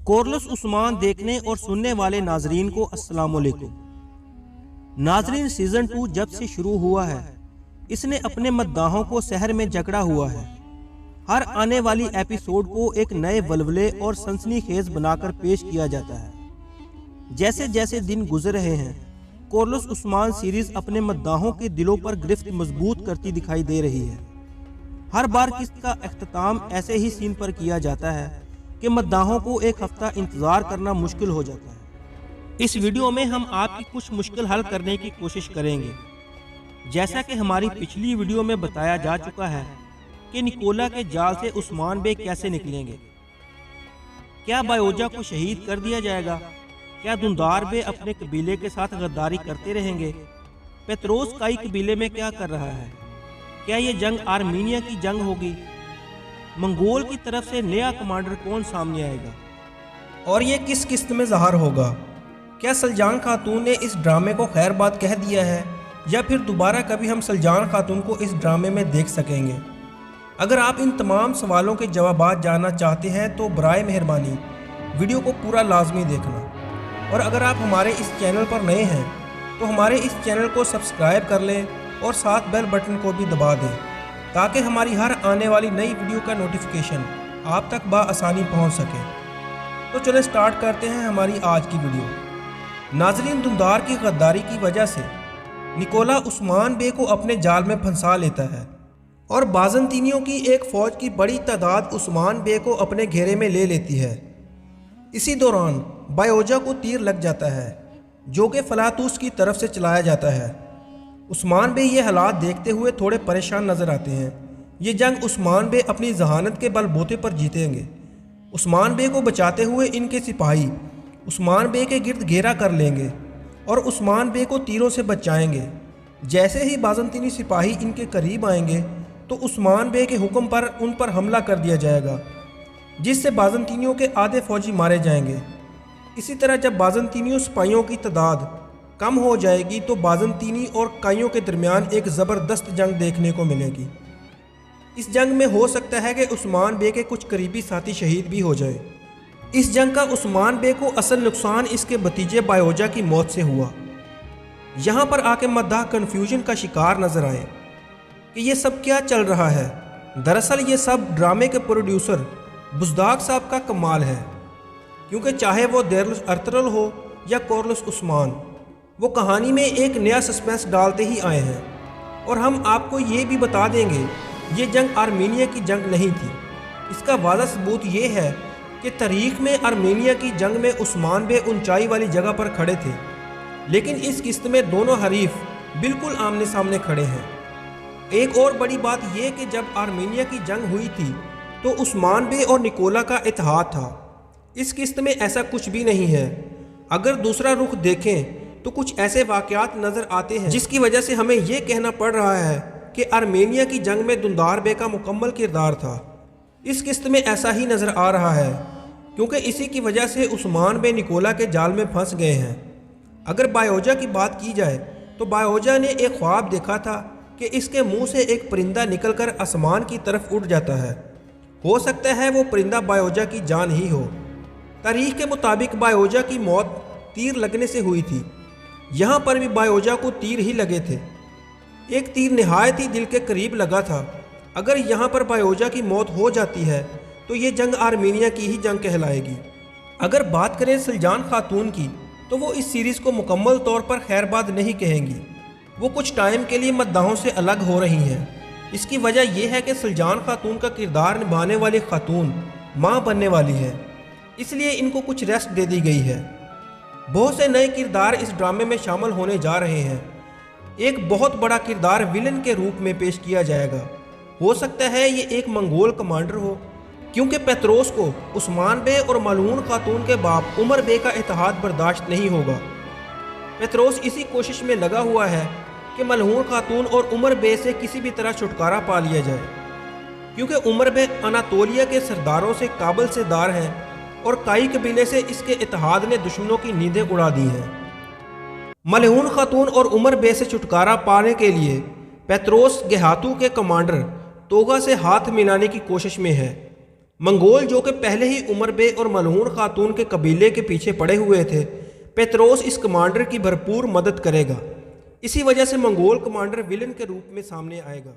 کورلس عثمان دیکھنے اور سننے والے ناظرین کو السلام علیکم۔ ناظرین، سیزن 2 جب سے شروع ہوا ہے اس نے اپنے مداحوں کو سحر میں جکڑا ہوا ہے۔ ہر آنے والی ایپیسوڈ کو ایک نئے ولولے اور سنسنی خیز بنا کر پیش کیا جاتا ہے۔ جیسے جیسے دن گزر رہے ہیں کورلس عثمان سیریز اپنے مداحوں کے دلوں پر گرفت مضبوط کرتی دکھائی دے رہی ہے۔ ہر بار قسط کا اختتام ایسے ہی سین پر کیا جاتا ہے کہ مداحوں کو ایک ہفتہ انتظار کرنا مشکل ہو جاتا ہے۔ اس ویڈیو میں ہم آپ کی کچھ مشکل حل کرنے کی کوشش کریں گے۔ جیسا کہ ہماری پچھلی ویڈیو میں بتایا جا چکا ہے کہ نکولا کے جال سے عثمان بے کیسے نکلیں گے؟ کیا بایوجا کو شہید کر دیا جائے گا؟ کیا دندار بے اپنے قبیلے کے ساتھ غداری کرتے رہیں گے؟ پیتروس کائی قبیلے میں کیا کر رہا ہے؟ کیا یہ جنگ آرمینیا کی جنگ ہوگی؟ منگول کی طرف سے نیا کمانڈر کون سامنے آئے گا؟ اور یہ کس قسط میں ظاہر ہوگا؟ کیا سلجان خاتون نے اس ڈرامے کو خیر بات کہہ دیا ہے یا پھر دوبارہ کبھی ہم سلجان خاتون کو اس ڈرامے میں دیکھ سکیں گے؟ اگر آپ ان تمام سوالوں کے جوابات جاننا چاہتے ہیں تو برائے مہربانی ویڈیو کو پورا لازمی دیکھنا، اور اگر آپ ہمارے اس چینل پر نئے ہیں تو ہمارے اس چینل کو سبسکرائب کر لیں اور ساتھ بیل بٹن کو بھی دبا دیں تاکہ ہماری ہر آنے والی نئی ویڈیو کا نوٹیفیکیشن آپ تک بآسانی پہنچ سکے۔ تو چلیں سٹارٹ کرتے ہیں ہماری آج کی ویڈیو۔ ناظرین، دندار کی غداری کی وجہ سے نکولا عثمان بے کو اپنے جال میں پھنسا لیتا ہے اور بازنطینیوں کی ایک فوج کی بڑی تعداد عثمان بے کو اپنے گھیرے میں لے لیتی ہے۔ اسی دوران بایوجا کو تیر لگ جاتا ہے جو کہ فلاتوس کی طرف سے چلایا جاتا ہے۔ عثمان بے یہ حالات دیکھتے ہوئے تھوڑے پریشان نظر آتے ہیں۔ یہ جنگ عثمان بے اپنی ذہانت کے بل بوتے پر جیتیں گے۔ عثمان بے کو بچاتے ہوئے ان کے سپاہی عثمان بے کے گرد گھیرا کر لیں گے اور عثمان بے کو تیروں سے بچائیں گے۔ جیسے ہی بازنطینی سپاہی ان کے قریب آئیں گے تو عثمان بے کے حکم پر ان پر حملہ کر دیا جائے گا، جس سے بازنطینیوں کے آدھے فوجی مارے جائیں گے۔ اسی طرح جب بازنطینیوں سپاہیوں کی تعداد کم ہو جائے گی تو بازنطینی اور کائیوں کے درمیان ایک زبردست جنگ دیکھنے کو ملے گی۔ اس جنگ میں ہو سکتا ہے کہ عثمان بے کے کچھ قریبی ساتھی شہید بھی ہو جائے۔ اس جنگ کا عثمان بے کو اصل نقصان اس کے بھتیجے بایوجا کی موت سے ہوا۔ یہاں پر آ کے مداح کنفیوژن کا شکار نظر آئے کہ یہ سب کیا چل رہا ہے۔ دراصل یہ سب ڈرامے کے پروڈیوسر بزداق صاحب کا کمال ہے، کیونکہ چاہے وہ دیرلس ارطغرل ہو یا کورلس عثمان، وہ کہانی میں ایک نیا سسپینس ڈالتے ہی آئے ہیں۔ اور ہم آپ کو یہ بھی بتا دیں گے یہ جنگ آرمینیا کی جنگ نہیں تھی۔ اس کا واضح ثبوت یہ ہے کہ تاریخ میں آرمینیا کی جنگ میں عثمان بے اونچائی والی جگہ پر کھڑے تھے، لیکن اس قسط میں دونوں حریف بالکل آمنے سامنے کھڑے ہیں۔ ایک اور بڑی بات یہ کہ جب آرمینیا کی جنگ ہوئی تھی تو عثمان بے اور نکولا کا اتحاد تھا۔ اس قسط میں ایسا کچھ بھی نہیں ہے۔ اگر دوسرا رخ دیکھیں تو کچھ ایسے واقعات نظر آتے ہیں جس کی وجہ سے ہمیں یہ کہنا پڑ رہا ہے کہ آرمینیا کی جنگ میں دندار بے کا مکمل کردار تھا۔ اس قسط میں ایسا ہی نظر آ رہا ہے، کیونکہ اسی کی وجہ سے عثمان بے نکولا کے جال میں پھنس گئے ہیں۔ اگر بایوجا کی بات کی جائے تو بایوجا نے ایک خواب دیکھا تھا کہ اس کے منہ سے ایک پرندہ نکل کر آسمان کی طرف اڑ جاتا ہے۔ ہو سکتا ہے وہ پرندہ بایوجا کی جان ہی ہو۔ تاریخ کے مطابق بایوجا کی موت تیر لگنے سے ہوئی تھی۔ یہاں پر بھی بایوجا کو تیر ہی لگے تھے۔ ایک تیر نہایت ہی دل کے قریب لگا تھا۔ اگر یہاں پر بایوجا کی موت ہو جاتی ہے تو یہ جنگ آرمینیا کی ہی جنگ کہلائے گی۔ اگر بات کریں سلجان خاتون کی تو وہ اس سیریز کو مکمل طور پر خیر بات نہیں کہیں گی۔ وہ کچھ ٹائم کے لیے مداحوں سے الگ ہو رہی ہیں۔ اس کی وجہ یہ ہے کہ سلجان خاتون کا کردار نبھانے والی خاتون ماں بننے والی ہے، اس لیے ان کو کچھ ریسٹ دے دی گئی ہے۔ بہت سے نئے کردار اس ڈرامے میں شامل ہونے جا رہے ہیں۔ ایک بہت بڑا کردار ویلن کے روپ میں پیش کیا جائے گا۔ ہو سکتا ہے یہ ایک منگول کمانڈر ہو، کیونکہ پیتروس کو عثمان بے اور ملعون خاتون کے باپ عمر بے کا اتحاد برداشت نہیں ہوگا۔ پیتروس اسی کوشش میں لگا ہوا ہے کہ ملعون خاتون اور عمر بے سے کسی بھی طرح چھٹکارا پا لیا جائے، کیونکہ عمر بے اناطولیہ کے سرداروں سے قابل سے دار ہیں اور کائی قبیلے سے اس کے اتحاد نے دشمنوں کی نیندیں اڑا دی ہیں۔ ملعون خاتون اور عمر بے سے چھٹکارا پانے کے لیے پیتروس گہاتو کے کمانڈر توگا سے ہاتھ ملانے کی کوشش میں ہے۔ منگول جو کہ پہلے ہی عمر بے اور ملعون خاتون کے قبیلے کے پیچھے پڑے ہوئے تھے، پیتروس اس کمانڈر کی بھرپور مدد کرے گا۔ اسی وجہ سے منگول کمانڈر ولن کے روپ میں سامنے آئے گا۔